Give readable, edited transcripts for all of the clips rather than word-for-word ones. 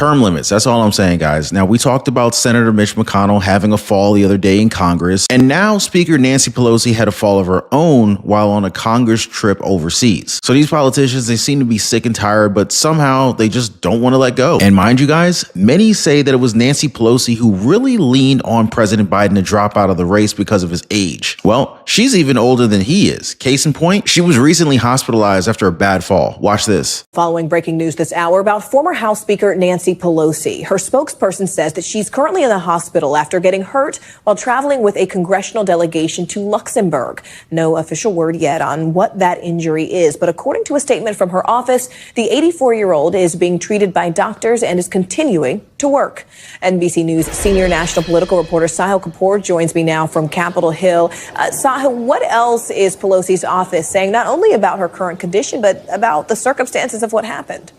Term limits. That's all I'm saying, guys. Now, we talked about Senator Mitch McConnell having a fall the other day in Congress, and now Speaker Nancy Pelosi had a fall of her own while on a Congress trip overseas. So these politicians, they seem to be sick and tired, but somehow they just don't want to let go. And mind you guys, many say that it was Nancy Pelosi who really leaned on President Biden to drop out of the race because of his age. Well, she's even older than he is. Case in point, she was recently hospitalized after a bad fall. Watch this. Following breaking news this hour about former House Speaker Nancy Pelosi. Her spokesperson says that she's currently in the hospital after getting hurt while traveling with a congressional delegation to Luxembourg. No official word yet on what that injury is, but according to a statement from her office, the 84-year-old is being treated by doctors and is continuing to work. NBC News senior national political reporter Sahil Kapoor joins me now from Capitol Hill. Sahil, what else is Pelosi's office saying, not only about her current condition, but about the circumstances of what happened?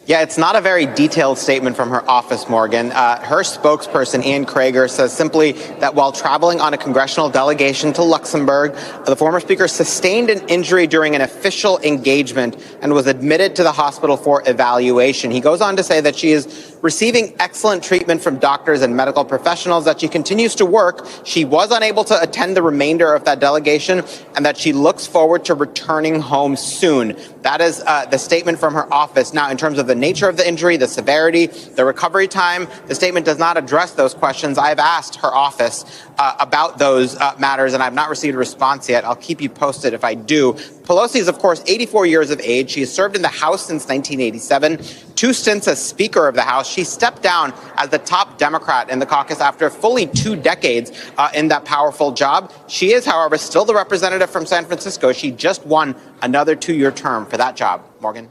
Yeah, it's not a very detailed statement from her office, Morgan. Her spokesperson, Ian Krager, says simply that while traveling on a congressional delegation to Luxembourg, the former speaker sustained an injury during an official engagement and was admitted to the hospital for evaluation. He goes on to say that she is receiving excellent treatment from doctors and medical professionals, that she continues to work. She was unable to attend the remainder of that delegation, and that she looks forward to returning home soon. That is the statement from her office. Now, in terms of the nature of the injury, the severity, the recovery time, the statement does not address those questions. I've asked her office about those matters, and I've not received a response yet. I'll keep you posted if I do. Pelosi is, of course, 84 years of age. She has served in the House since 1987, 2 stints as Speaker of the House. She stepped down as the top Democrat in the caucus after fully 2 decades in that powerful job. She is, however, still the representative from San Francisco. She just won another 2-year term for that job. Morgan?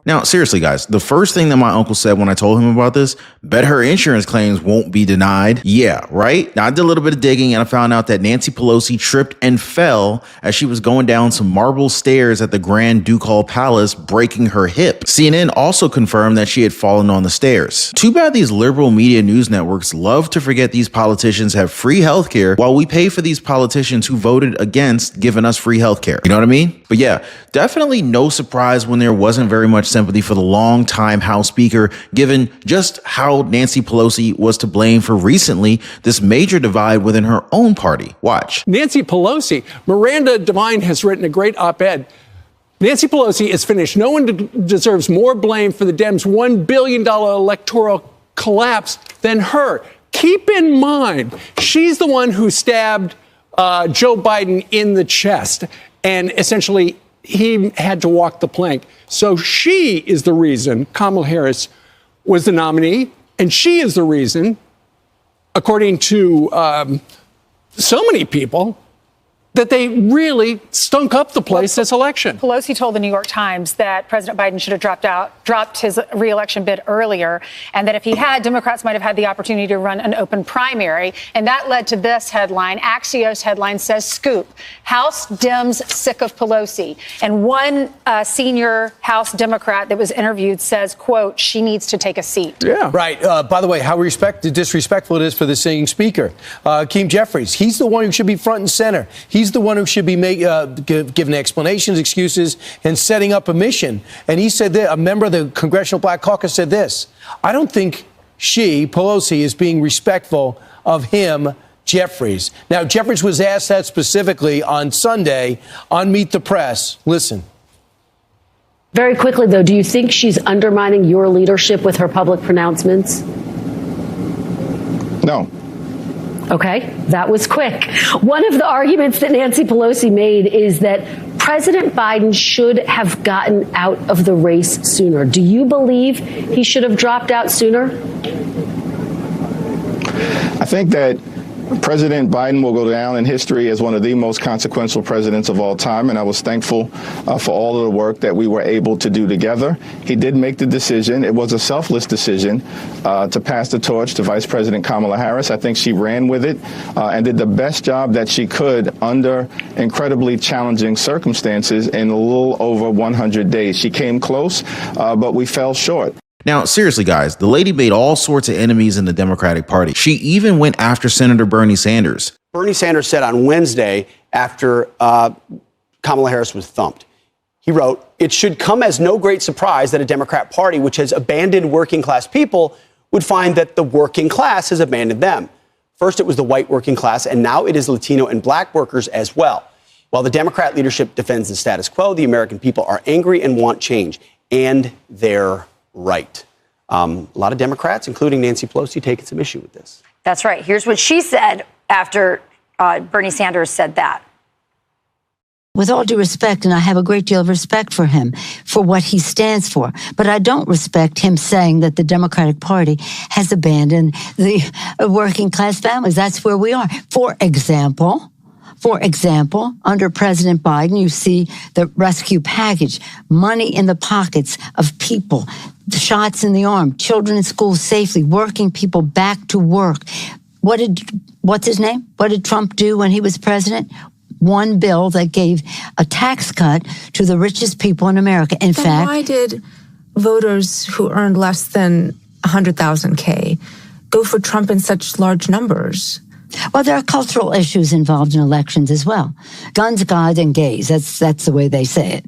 Now, seriously, guys, the first thing that my uncle said when I told him about this, bet her insurance claims won't be denied. Yeah, right? Now, I did a little bit of digging and I found out that Nancy Pelosi tripped and fell as she was going down some marble stairs at the Grand Ducal Palace, breaking her hip. CNN also confirmed that she had fallen on the stairs. Too bad these liberal media news networks love to forget these politicians have free healthcare while we pay for these politicians who voted against giving us free healthcare. You know what I mean? But yeah, definitely no surprise when there wasn't very much sympathy for the longtime House Speaker, given just how Nancy Pelosi was to blame for recently this major divide within her own party. Watch. Nancy Pelosi, Miranda Devine has written a great op-ed. Nancy Pelosi is finished. No one deserves more blame for the Dems' $1 billion electoral collapse than her. Keep in mind, she's the one who stabbed Joe Biden in the chest, and essentially he had to walk the plank. So she is the reason Kamala Harris was the nominee, and she is the reason, according to so many people, that they really stunk up the place this election. Pelosi told the New York Times that President Biden should have dropped his re-election bid earlier, and that if he had, Democrats might have had the opportunity to run an open primary. And that led to this headline. Axios headline says, "Scoop, House Dems sick of Pelosi." And one senior House Democrat that was interviewed says, quote, "She needs to take a seat." Yeah. Right. By the way, how disrespectful it is for the sitting speaker. Hakeem Jeffries, he's the one who should be front and center. He's the one who should be giving explanations, excuses, and setting up a mission. And he said that a member of the Congressional Black Caucus said this: "I don't think Pelosi, is being respectful of him, Jeffries." Now, Jeffries was asked that specifically on Sunday on Meet the Press. Listen. Very quickly, though, do you think she's undermining your leadership with her public pronouncements? No. Okay, that was quick. One of the arguments that Nancy Pelosi made is that President Biden should have gotten out of the race sooner. Do you believe he should have dropped out sooner? I think that President Biden will go down in history as one of the most consequential presidents of all time, and I was thankful for all of the work that we were able to do together. He did make the decision. It was a selfless decision to pass the torch to Vice President Kamala Harris. I think she ran with it and did the best job that she could under incredibly challenging circumstances in a little over 100 days. She came close, but we fell short. Now, seriously, guys, the lady made all sorts of enemies in the Democratic Party. She even went after Senator Bernie Sanders. Bernie Sanders said on Wednesday, after Kamala Harris was thumped, He wrote, "It should come as no great surprise that a Democrat Party which has abandoned working class people would find that the working class has abandoned them. First, it was the white working class, and now it is Latino and black workers as well. While the Democrat leadership defends the status quo, the American people are angry and want change, and they're right." A lot of Democrats, including Nancy Pelosi, taking some issue with this. That's right. Here's what she said after Bernie Sanders said that. With all due respect, and I have a great deal of respect for him, for what he stands for, but I don't respect him saying that the Democratic Party has abandoned the working class families. That's where we are. For example, under President Biden, you see the rescue package, money in the pockets of people, the shots in the arm, children in school safely, working people back to work. What's his name? What did Trump do when he was president? One bill that gave a tax cut to the richest people in America. In fact, why did voters who earned less than 100,000 K go for Trump in such large numbers? Well, there are cultural issues involved in elections as well. Guns, God, and gays. That's the way they say it.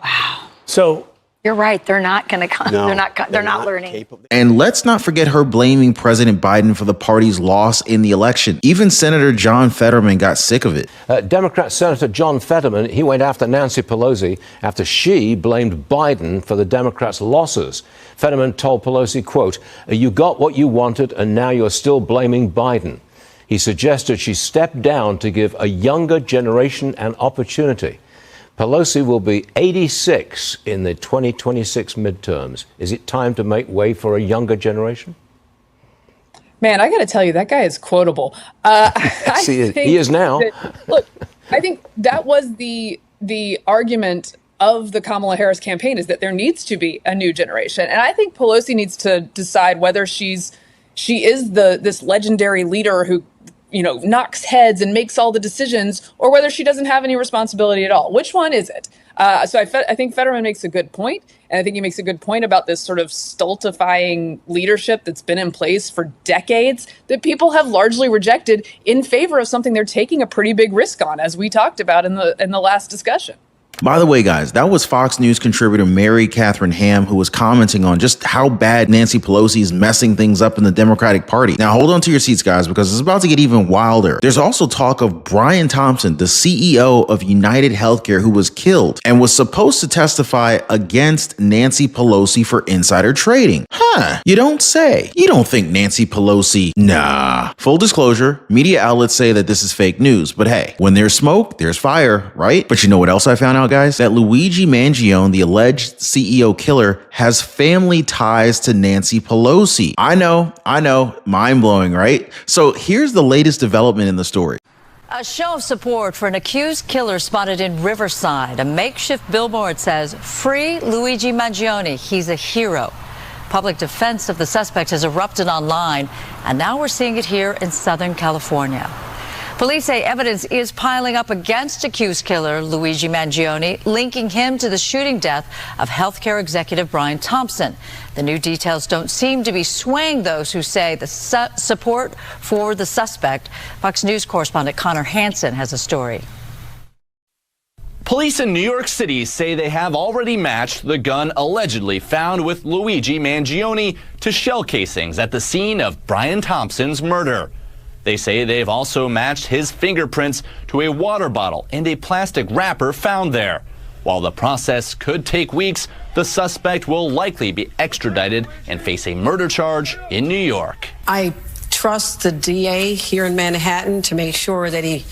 Wow. So you're right. They're not going to come. No, they're not learning. And let's not forget her blaming President Biden for the party's loss in the election. Even Senator John Fetterman got sick of it. Democrat Senator John Fetterman, he went after Nancy Pelosi after she blamed Biden for the Democrats' losses. Fetterman told Pelosi, quote, "You got what you wanted and now you're still blaming Biden." He suggested she step down to give a younger generation an opportunity. Pelosi will be 86 in the 2026 midterms. Is it time to make way for a younger generation? Man, I got to tell you, that guy is quotable. He is now. Look, I think that was the argument of the Kamala Harris campaign, is that there needs to be a new generation. And I think Pelosi needs to decide whether she is this legendary leader who, knocks heads and makes all the decisions, or whether she doesn't have any responsibility at all. Which one is it? So I think Fetterman makes a good point, and I think he makes a good point about this sort of stultifying leadership that's been in place for decades that people have largely rejected in favor of something they're taking a pretty big risk on, as we talked about in the last discussion. By the way, guys, that was Fox News contributor Mary Catherine Ham, who was commenting on just how bad Nancy Pelosi is messing things up in the Democratic Party. Now, hold on to your seats, guys, because it's about to get even wilder. There's also talk of Brian Thompson, the CEO of United Healthcare, who was killed and was supposed to testify against Nancy Pelosi for insider trading. You don't say. You don't think Nancy Pelosi? Nah. Full disclosure, media outlets say that this is fake news, but hey, when there's smoke, there's fire, right? But you know what else I found out, guys? That Luigi Mangione, the alleged CEO killer, has family ties to Nancy Pelosi. I know, mind-blowing, right? So here's the latest development in the story. A show of support for an accused killer spotted in Riverside. A makeshift billboard says, "Free Luigi Mangione, he's a hero." Public defense of the suspect has erupted online, and now we're seeing it here in Southern California. Police say evidence is piling up against accused killer Luigi Mangione, linking him to the shooting death of healthcare executive Brian Thompson. The new details don't seem to be swaying those who say the support for the suspect. Fox News correspondent Connor Hansen has a story. Police in New York City say they have already matched the gun allegedly found with Luigi Mangione to shell casings at the scene of Brian Thompson's murder. They say they've also matched his fingerprints to a water bottle and a plastic wrapper found there. While the process could take weeks, the suspect will likely be extradited and face a murder charge in New York. I trust the DA here in Manhattan to make sure that he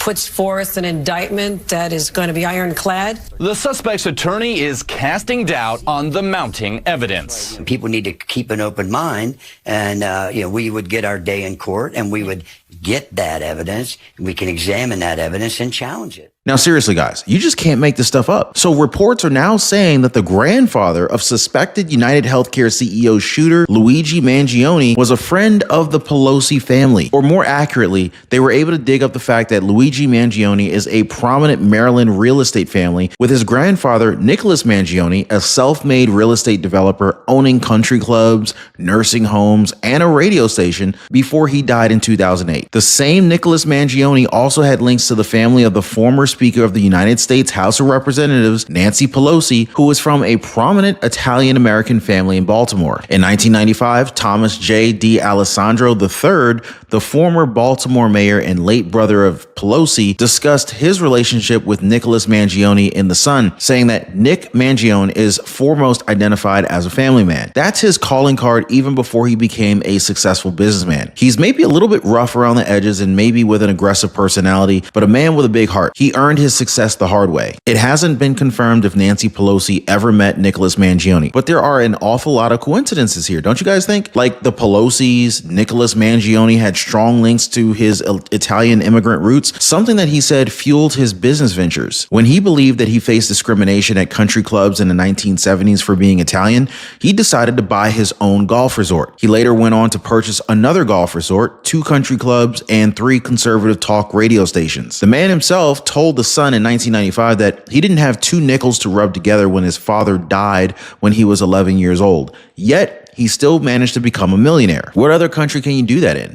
puts forth an indictment that is going to be ironclad. The suspect's attorney is casting doubt on the mounting evidence. People need to keep an open mind, and we would get our day in court, and we would get that evidence, and we can examine that evidence and challenge it. Now, seriously, guys, you just can't make this stuff up. So reports are now saying that the grandfather of suspected United Healthcare CEO shooter Luigi Mangione was a friend of the Pelosi family. Or more accurately, they were able to dig up the fact that Luigi Mangione is a prominent Maryland real estate family with with his grandfather, Nicholas Mangione, a self-made real estate developer owning country clubs, nursing homes, and a radio station before he died in 2008. The same Nicholas Mangione also had links to the family of the former Speaker of the United States House of Representatives, Nancy Pelosi, who was from a prominent Italian-American family in Baltimore. In 1995, Thomas J. D. Alessandro III, the former Baltimore mayor and late brother of Pelosi, discussed his relationship with Nicholas Mangione in The Sun, saying that Nick Mangione is foremost identified as a family man. That's his calling card even before he became a successful businessman. He's maybe a little bit rough around the edges and maybe with an aggressive personality, but a man with a big heart. He earned his success the hard way. It hasn't been confirmed if Nancy Pelosi ever met Nicholas Mangione, but there are an awful lot of coincidences here, don't you guys think? Like the Pelosi's, Nicholas Mangione had strong links to his Italian immigrant roots, something that he said fueled his business ventures. When he believed that he faced discrimination at country clubs in the 1970s for being Italian, he decided to buy his own golf resort. He later went on to purchase another golf resort, 2 country clubs, and 3 conservative talk radio stations. The man himself told The Sun in 1995 that he didn't have 2 nickels to rub together when his father died when he was 11 years old. Yet, he still managed to become a millionaire. What other country can you do that in?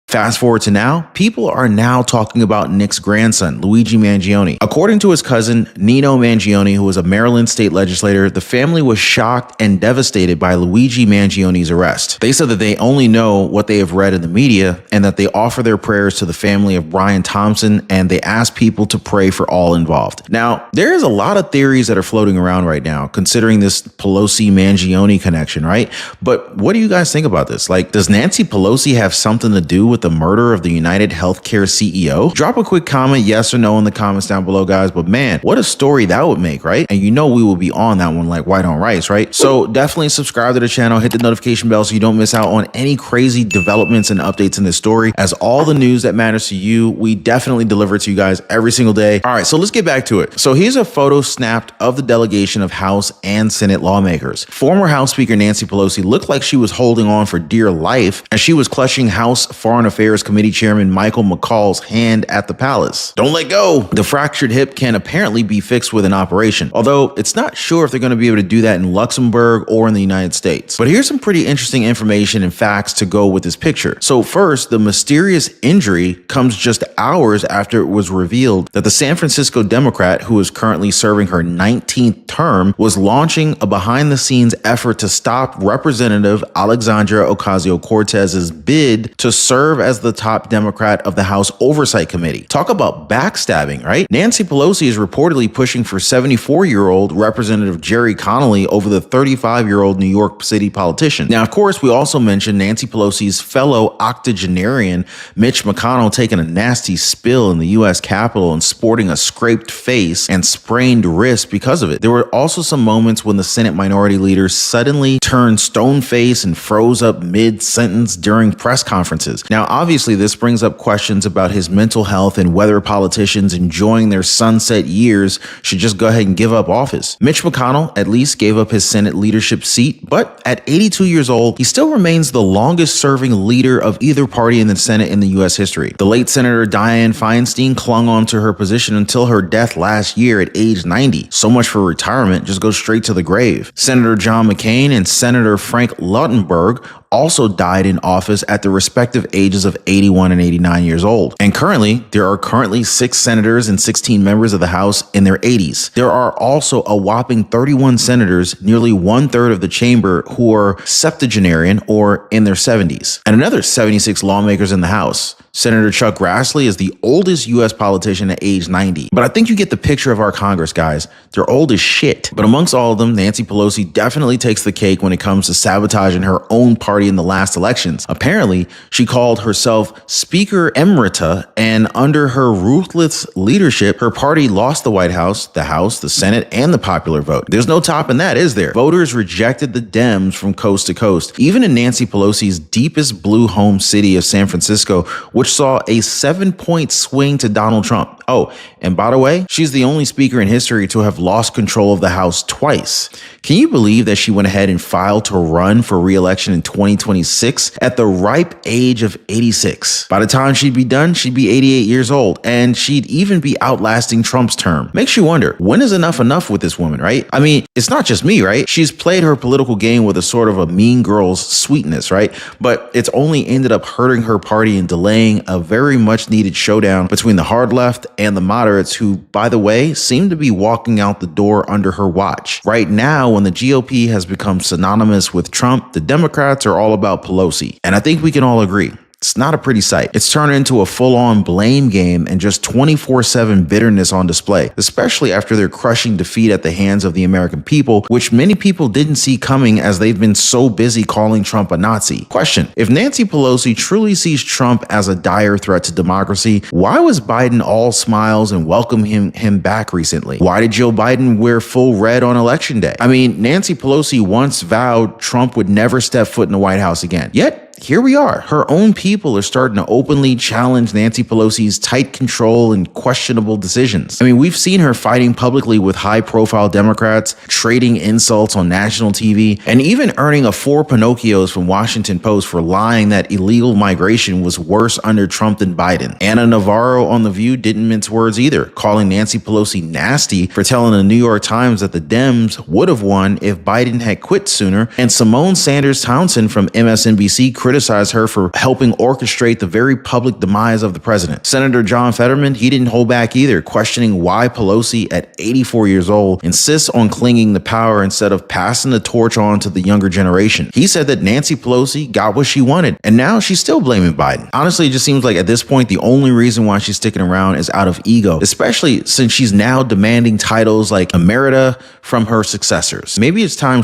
Fast forward to now, people are now talking about Nick's grandson, Luigi Mangione. According to his cousin, Nino Mangione, who was a Maryland state legislator, the family was shocked and devastated by Luigi Mangione's arrest. They said that they only know what they have read in the media and that they offer their prayers to the family of Brian Thompson, and they ask people to pray for all involved. Now, there is a lot of theories that are floating around right now, considering this Pelosi-Mangione connection, right? But what do you guys think about this? Like, does Nancy Pelosi have something to do with the murder of the United Healthcare CEO? Drop a quick comment, yes or no, in the comments down below, guys. But man, what a story that would make, right? And you know we will be on that one like white on rice, right? So definitely subscribe to the channel, hit the notification bell so you don't miss out on any crazy developments and updates in this story. As all the news that matters to you, we definitely deliver it to you guys every single day. All right, so let's get back to it. So here's a photo snapped of the delegation of House and Senate lawmakers. Former House Speaker Nancy Pelosi looked like she was holding on for dear life as she was clutching House Foreign Affairs Committee Chairman Michael McCall's hand at the palace. Don't let go. The fractured hip can apparently be fixed with an operation, although it's not sure if they're going to be able to do that in Luxembourg or in the United States. But here's some pretty interesting information and facts to go with this picture. So first, the mysterious injury comes just hours after it was revealed that the San Francisco Democrat, who is currently serving her 19th term, was launching a behind-the-scenes effort to stop Representative Alexandria Ocasio-Cortez's bid to serve as the top Democrat of the House Oversight Committee. Talk about backstabbing, right? Nancy Pelosi is reportedly pushing for 74-year-old Representative Jerry Connolly over the 35-year-old New York City politician. Now, of course, we also mentioned Nancy Pelosi's fellow octogenarian, Mitch McConnell, taking a nasty spill in the U.S. Capitol and sporting a scraped face and sprained wrist because of it. There were also some moments when the Senate Minority Leader suddenly turned stone-faced and froze up mid-sentence during press conferences. Now, obviously, this brings up questions about his mental health and whether politicians enjoying their sunset years should just go ahead and give up office. Mitch McConnell at least gave up his Senate leadership seat, but at 82 years old, he still remains the longest serving leader of either party in the Senate in the U.S. history. The late Senator Dianne Feinstein clung on to her position until her death last year at age 90. So much for retirement, just go straight to the grave. Senator John McCain and Senator Frank Lautenberg also died in office at the respective ages of 81 and 89 years old. And currently, there are 6 senators and 16 members of the House in their 80s. There are also a whopping 31 senators, nearly 1/3 of the chamber, who are septuagenarian or in their 70s. And another 76 lawmakers in the House. Senator Chuck Grassley is the oldest U.S. politician at age 90. But I think you get the picture of our Congress, guys. They're old as shit. But amongst all of them, Nancy Pelosi definitely takes the cake when it comes to sabotaging her own party in the last elections. Apparently, she called herself Speaker Emerita, and under her ruthless leadership, her party lost the White House, the Senate, and the popular vote. There's no topping that, is there? Voters rejected the Dems from coast to coast. Even in Nancy Pelosi's deepest blue home city of San Francisco, which saw a 7-point swing to Donald Trump. Oh, and by the way, she's the only speaker in history to have lost control of the House twice. Can you believe that she went ahead and filed to run for re-election in 2026 at the ripe age of 86? By the time she'd be done, she'd be 88 years old, and she'd even be outlasting Trump's term. Makes you wonder, when is enough with this woman, right? I mean, it's not just me, right? She's played her political game with a sort of a mean girl's sweetness, right? But it's only ended up hurting her party and delaying a very much needed showdown between the hard left and the moderates, who, by the way, seem to be walking out the door under her watch. Right now, when the GOP has become synonymous with Trump, the Democrats are all about Pelosi. And I think we can all agree, it's not a pretty sight. It's turned into a full-on blame game and just 24/7 bitterness on display, especially after their crushing defeat at the hands of the American people, which many people didn't see coming as they've been so busy calling Trump a Nazi. Question: if Nancy Pelosi truly sees Trump as a dire threat to democracy, why was Biden all smiles and welcoming him back recently? Why did Joe Biden wear full red on election day? I mean, Nancy Pelosi once vowed Trump would never step foot in the White House again. Yet, here we are. Her own people are starting to openly challenge Nancy Pelosi's tight control and questionable decisions. I mean, we've seen her fighting publicly with high-profile Democrats, trading insults on national TV, and even earning a 4 Pinocchios from Washington Post for lying that illegal migration was worse under Trump than Biden. Anna Navarro on The View didn't mince words either, calling Nancy Pelosi nasty for telling the New York Times that the Dems would have won if Biden had quit sooner, and Simone Sanders Townsend from MSNBC criticized her for helping orchestrate the very public demise of the president. Senator John Fetterman, he didn't hold back either, questioning why Pelosi, at 84 years old, insists on clinging to power instead of passing the torch on to the younger generation. He said that Nancy Pelosi got what she wanted, and now she's still blaming Biden. Honestly, it just seems like at this point, the only reason why she's sticking around is out of ego, especially since she's now demanding titles like emerita from her successors. Maybe it's time